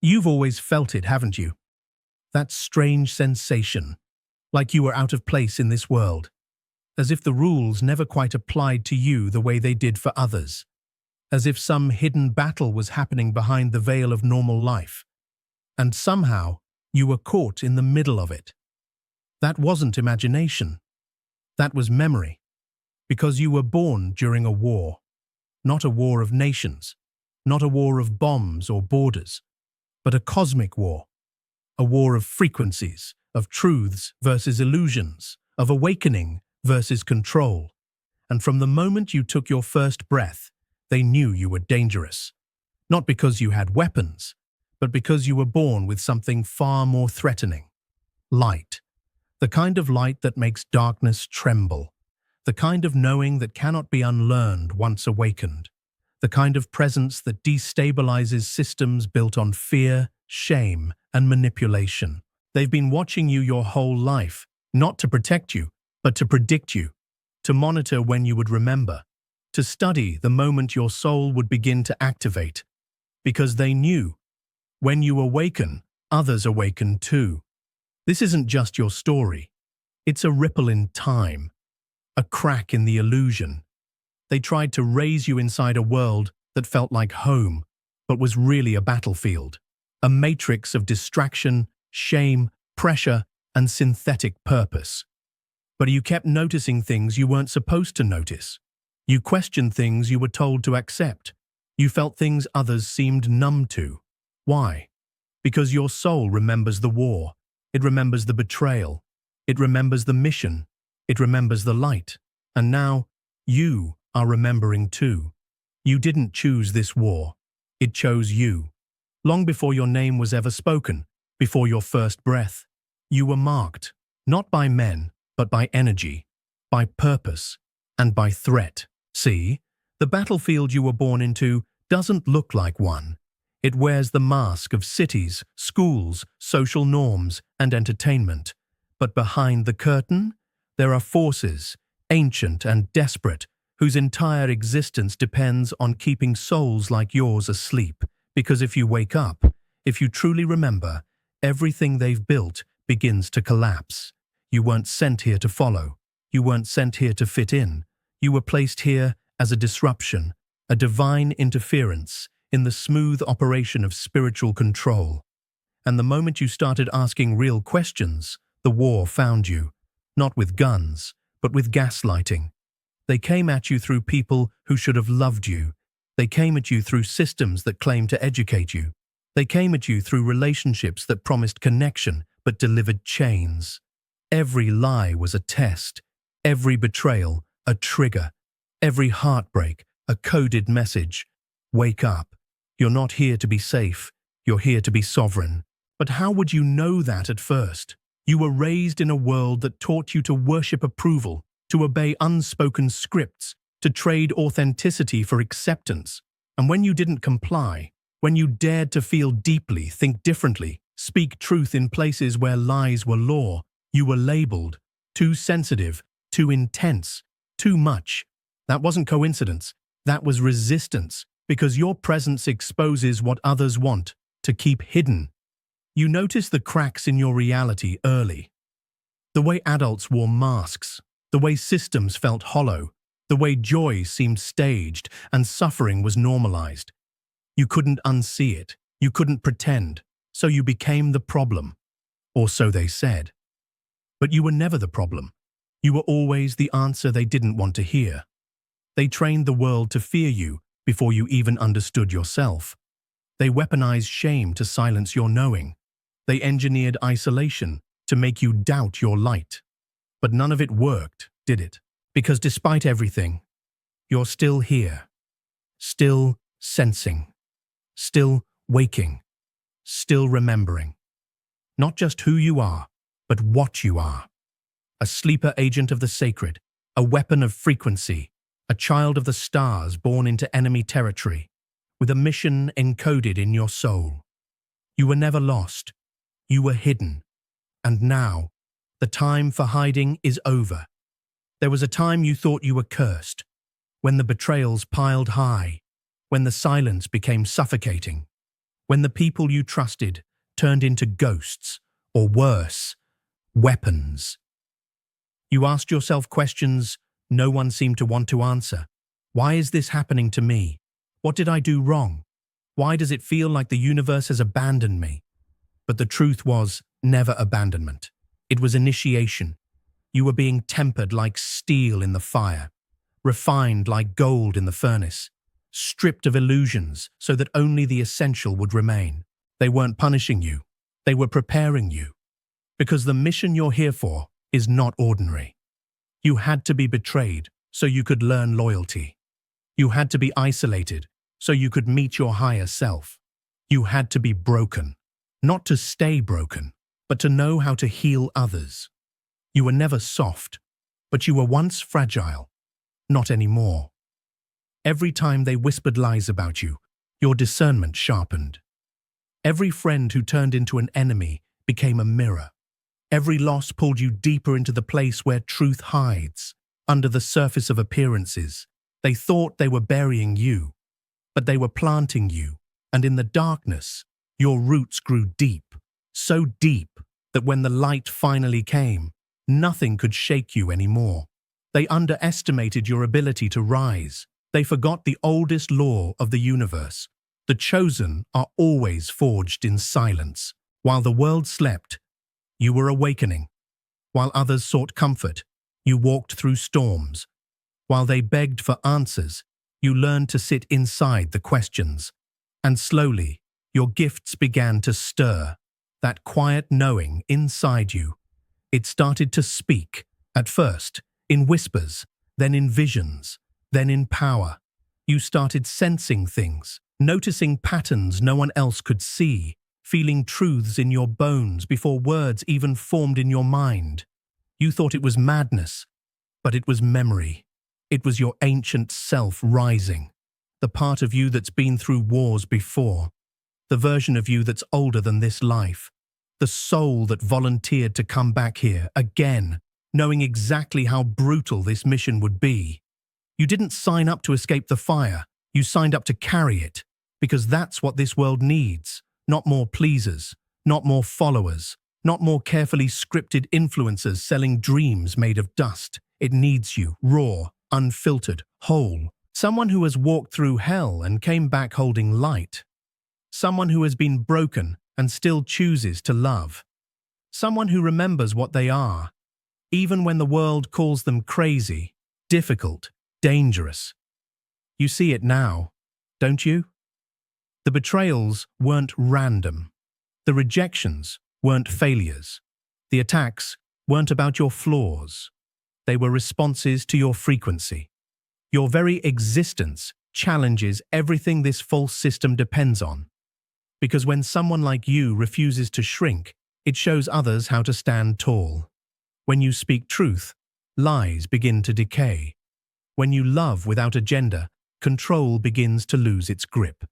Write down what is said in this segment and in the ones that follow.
You've always felt it, haven't you? That strange sensation, like you were out of place in this world, as if the rules never quite applied to you the way they did for others, as if some hidden battle was happening behind the veil of normal life, and somehow you were caught in the middle of it. That wasn't imagination. That was memory, because you were born during a war, not a war of nations, not a war of bombs or borders, but a cosmic war, a war of frequencies, of truths versus illusions, of awakening versus control. And from the moment you took your first breath, they knew you were dangerous. Not because you had weapons, but because you were born with something far more threatening. Light. The kind of light that makes darkness tremble. The kind of knowing that cannot be unlearned once awakened. The kind of presence that destabilizes systems built on fear, shame, and manipulation. They've been watching you your whole life, not to protect you, but to predict you, to monitor when you would remember, to study the moment your soul would begin to activate, because they knew, when you awaken, others awaken too. This isn't just your story. It's a ripple in time, a crack in the illusion. They tried to raise you inside a world that felt like home, but was really a battlefield, a matrix of distraction, shame, pressure, and synthetic purpose. But you kept noticing things you weren't supposed to notice. You questioned things you were told to accept. You felt things others seemed numb to. Why? Because your soul remembers the war. It remembers the betrayal. It remembers the mission. It remembers the light. And now, you are remembering too. You didn't choose this war. It chose you. Long before your name was ever spoken, before your first breath, you were marked, not by men, but by energy, by purpose, and by threat. See, the battlefield you were born into doesn't look like one. It wears the mask of cities, schools, social norms, and entertainment. But behind the curtain, there are forces, ancient and desperate, whose entire existence depends on keeping souls like yours asleep. Because if you wake up, if you truly remember, everything they've built begins to collapse. You weren't sent here to follow. You weren't sent here to fit in. You were placed here as a disruption, a divine interference in the smooth operation of spiritual control. And the moment you started asking real questions, the war found you, not with guns, but with gaslighting. They came at you through people who should have loved you. They came at you through systems that claimed to educate you. They came at you through relationships that promised connection but delivered chains. Every lie was a test, every betrayal a trigger, every heartbreak a coded message. Wake up. You're not here to be safe. You're here to be sovereign. But how would you know that at first? You were raised in a world that taught you to worship approval, to obey unspoken scripts, to trade authenticity for acceptance. And when you didn't comply, when you dared to feel deeply, think differently, speak truth in places where lies were law, you were labeled too sensitive, too intense, too much. That wasn't coincidence. That was resistance, because your presence exposes what others want to keep hidden. You noticed the cracks in your reality early. The way adults wore masks, the way systems felt hollow, the way joy seemed staged and suffering was normalized. You couldn't unsee it. You couldn't pretend. So you became the problem. Or so they said. But you were never the problem. You were always the answer they didn't want to hear. They trained the world to fear you before you even understood yourself. They weaponized shame to silence your knowing. They engineered isolation to make you doubt your light. But none of it worked, did it? Because despite everything, you're still here, still sensing, still waking, still remembering. Not just who you are, but what you are. A sleeper agent of the sacred, a weapon of frequency, a child of the stars born into enemy territory, with a mission encoded in your soul. You were never lost. You were hidden. And now, the time for hiding is over. There was a time you thought you were cursed, when the betrayals piled high, when the silence became suffocating. When the people you trusted turned into ghosts, or worse, weapons. You asked yourself questions no one seemed to want to answer. Why is this happening to me? What did I do wrong? Why does it feel like the universe has abandoned me? But the truth was never abandonment. It was initiation. You were being tempered like steel in the fire, refined like gold in the furnace, stripped of illusions so that only the essential would remain. They weren't punishing you. They were preparing you. Because the mission you're here for is not ordinary. You had to be betrayed so you could learn loyalty. You had to be isolated so you could meet your higher self. You had to be broken, not to stay broken, but to know how to heal others. You were never soft, but you were once fragile. Not anymore. Every time they whispered lies about you, your discernment sharpened. Every friend who turned into an enemy became a mirror. Every loss pulled you deeper into the place where truth hides, under the surface of appearances. They thought they were burying you, but they were planting you, and in the darkness, your roots grew deep, so deep that when the light finally came, nothing could shake you anymore. They underestimated your ability to rise. They forgot the oldest law of the universe. The chosen are always forged in silence. While the world slept, you were awakening. While others sought comfort, you walked through storms. While they begged for answers, you learned to sit inside the questions. And slowly, your gifts began to stir. That quiet knowing inside you. It started to speak, at first, in whispers, then in visions, then in power. You started sensing things, noticing patterns no one else could see, feeling truths in your bones before words even formed in your mind. You thought it was madness, but it was memory. It was your ancient self rising, the part of you that's been through wars before, the version of you that's older than this life, the soul that volunteered to come back here again, knowing exactly how brutal this mission would be. You didn't sign up to escape the fire, you signed up to carry it, because that's what this world needs. Not more pleasers, not more followers, not more carefully scripted influencers selling dreams made of dust. It needs you, raw, unfiltered, whole. Someone who has walked through hell and came back holding light. Someone who has been broken and still chooses to love. Someone who remembers what they are, even when the world calls them crazy, difficult, dangerous. You see it now, don't you? The betrayals weren't random. The rejections weren't failures. The attacks weren't about your flaws. They were responses to your frequency. Your very existence challenges everything this false system depends on. Because when someone like you refuses to shrink, it shows others how to stand tall. When you speak truth, lies begin to decay. When you love without agenda, control begins to lose its grip.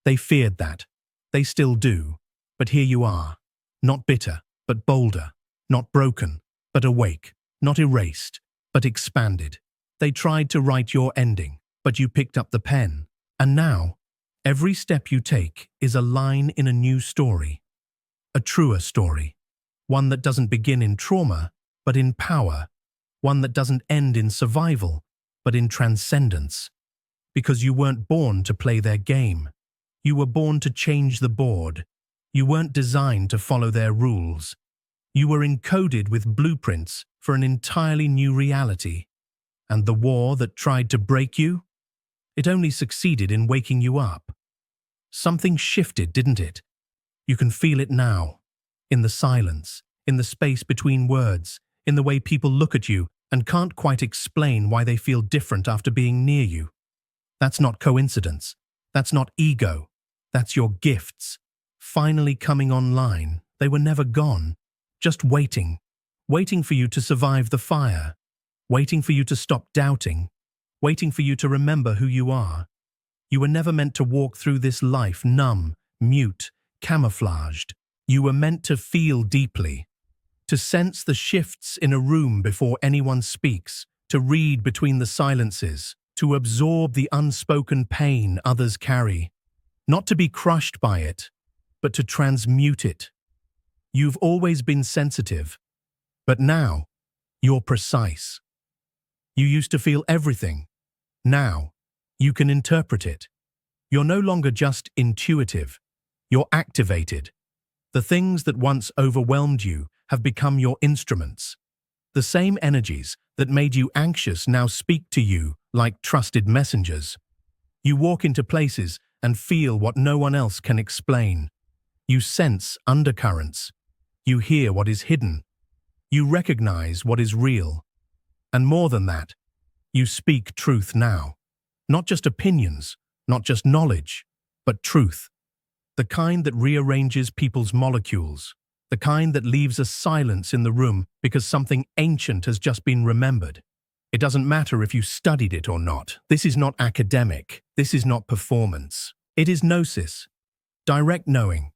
They feared that. They still do. But here you are. Not bitter, but bolder. Not broken, but awake. Not erased, but expanded. They tried to write your ending, but you picked up the pen. And now, every step you take is a line in a new story. A truer story. One that doesn't begin in trauma, but in power. One that doesn't end in survival, but in transcendence. Because you weren't born to play their game. You were born to change the board. You weren't designed to follow their rules. You were encoded with blueprints for an entirely new reality. And the war that tried to break you? It only succeeded in waking you up. Something shifted, didn't it? You can feel it now. In the silence, in the space between words, in the way people look at you and can't quite explain why they feel different after being near you. That's not coincidence. That's not ego. That's your gifts. Finally coming online. They were never gone. Just waiting. Waiting for you to survive the fire. Waiting for you to stop doubting. Waiting for you to remember who you are. You were never meant to walk through this life numb, mute, camouflaged. You were meant to feel deeply. To sense the shifts in a room before anyone speaks. To read between the silences. To absorb the unspoken pain others carry. Not to be crushed by it, but to transmute it. You've always been sensitive, but now you're precise. You used to feel everything. Now you can interpret it. You're no longer just intuitive. You're activated. The things that once overwhelmed you have become your instruments. The same energies that made you anxious now speak to you like trusted messengers. You walk into places and feel what no one else can explain. You sense undercurrents. You hear what is hidden. You recognize what is real. And more than that, you speak truth now. Not just opinions, not just knowledge, but truth. The kind that rearranges people's molecules. The kind that leaves a silence in the room because something ancient has just been remembered. It doesn't matter if you studied it or not. This is not academic. This is not performance. It is gnosis, direct knowing.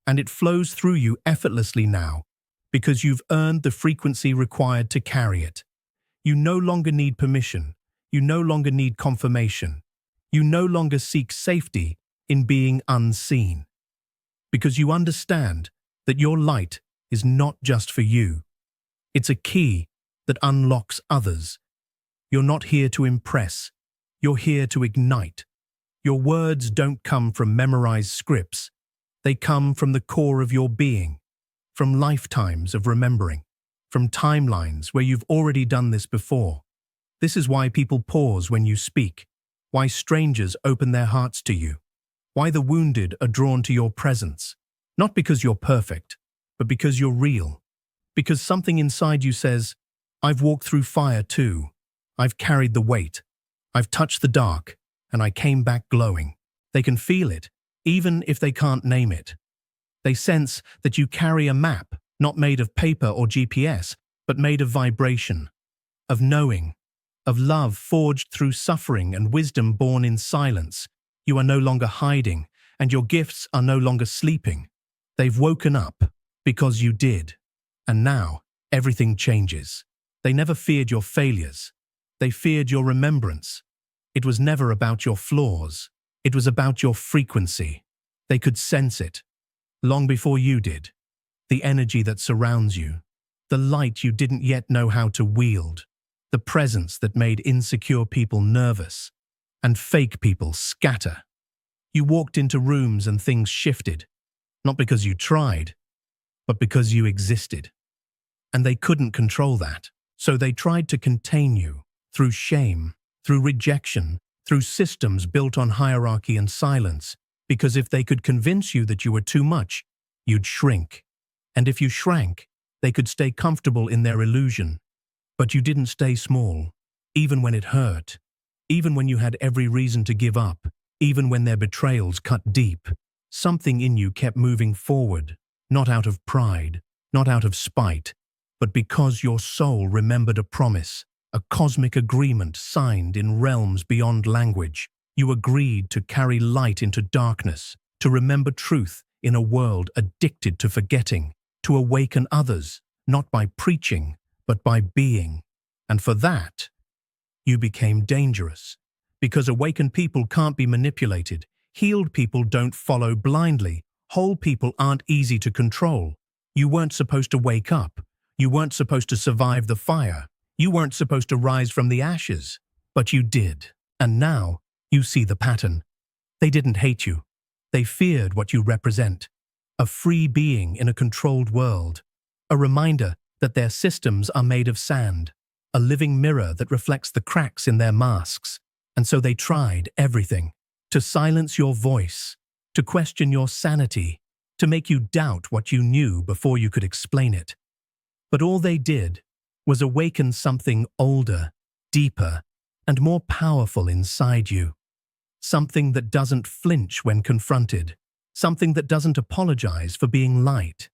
And it flows through you effortlessly now because you've earned the frequency required to carry it. You no longer need permission. You no longer need confirmation. You no longer seek safety in being unseen. Because you understand that your light is not just for you. It's a key that unlocks others. You're not here to impress. You're here to ignite. Your words don't come from memorized scripts. They come from the core of your being, from lifetimes of remembering, from timelines where you've already done this before. This is why people pause when you speak, why strangers open their hearts to you, why the wounded are drawn to your presence. Not because you're perfect, but because you're real. Because something inside you says, I've walked through fire too. I've carried the weight. I've touched the dark, and I came back glowing. They can feel it, even if they can't name it. They sense that you carry a map, not made of paper or GPS, but made of vibration, of knowing, of love forged through suffering and wisdom born in silence. You are no longer hiding, and your gifts are no longer sleeping. They've woken up because you did. And now, everything changes. They never feared your failures. They feared your remembrance. It was never about your flaws. It was about your frequency. They could sense it, long before you did. The energy that surrounds you. The light you didn't yet know how to wield. The presence that made insecure people nervous. And fake people scatter. You walked into rooms and things shifted. Not because you tried, but because you existed. And they couldn't control that, so they tried to contain you through shame, through rejection, through systems built on hierarchy and silence, because if they could convince you that you were too much, you'd shrink. And if you shrank, they could stay comfortable in their illusion. But you didn't stay small, even when it hurt, even when you had every reason to give up, even when their betrayals cut deep. Something in you kept moving forward, not out of pride, not out of spite, but because your soul remembered a promise, a cosmic agreement signed in realms beyond language. You agreed to carry light into darkness, to remember truth in a world addicted to forgetting, to awaken others, not by preaching, but by being. And for that, you became dangerous. Because awakened people can't be manipulated. Healed people don't follow blindly. Whole people aren't easy to control. You weren't supposed to wake up. You weren't supposed to survive the fire. You weren't supposed to rise from the ashes. But you did. And now, you see the pattern. They didn't hate you. They feared what you represent. A free being in a controlled world. A reminder that their systems are made of sand. A living mirror that reflects the cracks in their masks. And so they tried everything. To silence your voice, to question your sanity, to make you doubt what you knew before you could explain it. But all they did was awaken something older, deeper, and more powerful inside you. Something that doesn't flinch when confronted. Something that doesn't apologize for being light.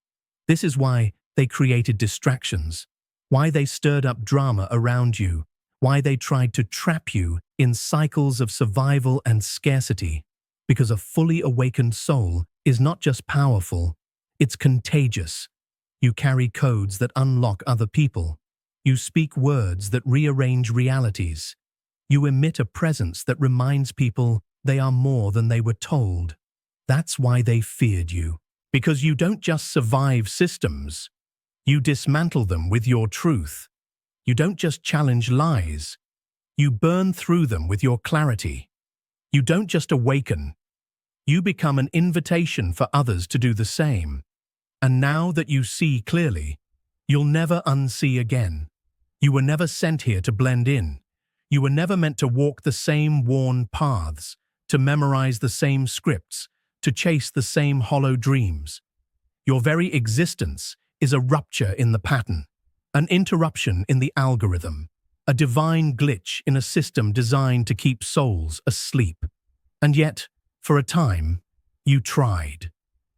This is why they created distractions, why they stirred up drama around you, why they tried to trap you in cycles of survival and scarcity. Because a fully awakened soul is not just powerful, it's contagious. You carry codes that unlock other people. You speak words that rearrange realities. You emit a presence that reminds people they are more than they were told. That's why they feared you. Because you don't just survive systems, you dismantle them with your truth. You don't just challenge lies, you burn through them with your clarity. You don't just awaken, you become an invitation for others to do the same. And now that you see clearly, you'll never unsee again. You were never sent here to blend in. You were never meant to walk the same worn paths, to memorize the same scripts, to chase the same hollow dreams. Your very existence is a rupture in the pattern, an interruption in the algorithm, a divine glitch in a system designed to keep souls asleep. And yet, for a time, you tried.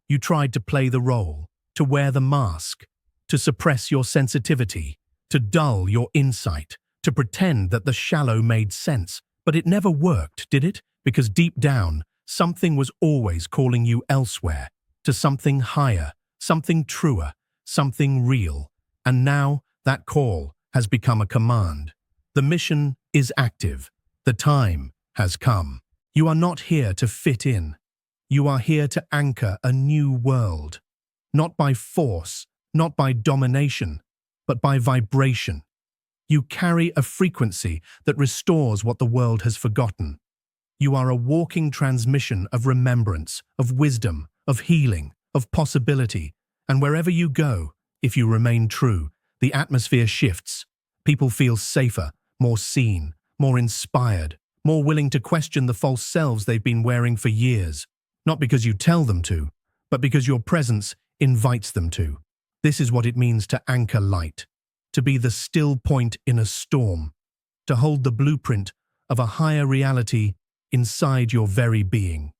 You tried to play the role, to wear the mask, to suppress your sensitivity, to dull your insight, to pretend that the shallow made sense. But it never worked, did it? Because deep down, something was always calling you elsewhere, to something higher, something truer, something real. And now that call has become a command. The mission is active. The time has come. You are not here to fit in. You are here to anchor a new world. Not by force, not by domination, but by vibration. You carry a frequency that restores what the world has forgotten. You are a walking transmission of remembrance, of wisdom, of healing, of possibility. And wherever you go, if you remain true, the atmosphere shifts. People feel safer, more seen, more inspired, more willing to question the false selves they've been wearing for years. Not because you tell them to, but because your presence invites them to. This is what it means to anchor light, to be the still point in a storm, to hold the blueprint of a higher reality inside your very being.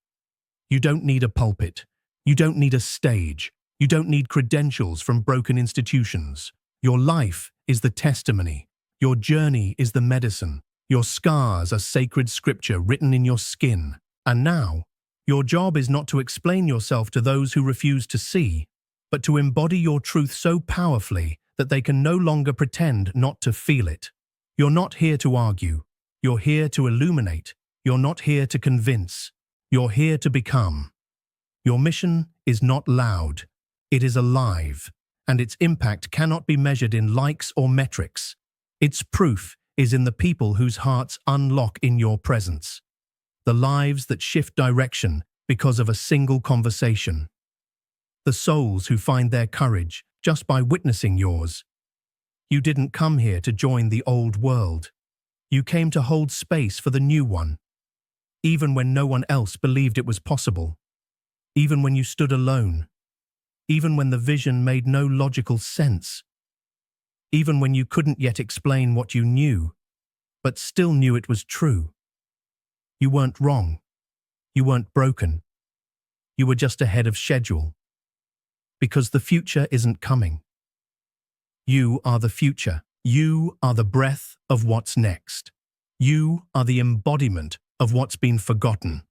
You don't need a pulpit. You don't need a stage. You don't need credentials from broken institutions. Your life is the testimony. Your journey is the medicine. Your scars are sacred scripture written in your skin. And now, your job is not to explain yourself to those who refuse to see, but to embody your truth so powerfully that they can no longer pretend not to feel it. You're not here to argue. You're here to illuminate. You're not here to convince. You're here to become. Your mission is not loud. It is alive, and its impact cannot be measured in likes or metrics. Its proof is in the people whose hearts unlock in your presence. The lives that shift direction because of a single conversation. The souls who find their courage just by witnessing yours. You didn't come here to join the old world. You came to hold space for the new one. Even when no one else believed it was possible. Even when you stood alone. Even when the vision made no logical sense. Even when you couldn't yet explain what you knew, but still knew it was true. You weren't wrong. You weren't broken. You were just ahead of schedule. Because the future isn't coming. You are the future. You are the breath of what's next. You are the embodiment of what's been forgotten.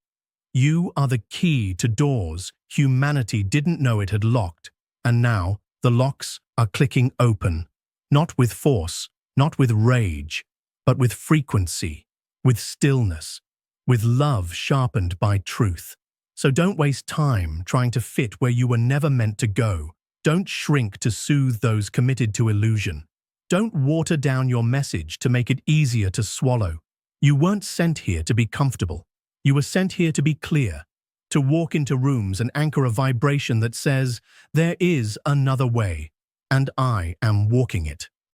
You are the key to doors humanity didn't know it had locked, and now the locks are clicking open, not with force, not with rage, but with frequency, with stillness, with love sharpened by truth. So don't waste time trying to fit where you were never meant to go. Don't shrink to soothe those committed to illusion. Don't water down your message to make it easier to swallow. You weren't sent here to be comfortable. You were sent here to be clear, to walk into rooms and anchor a vibration that says, there is another way, and I am walking it.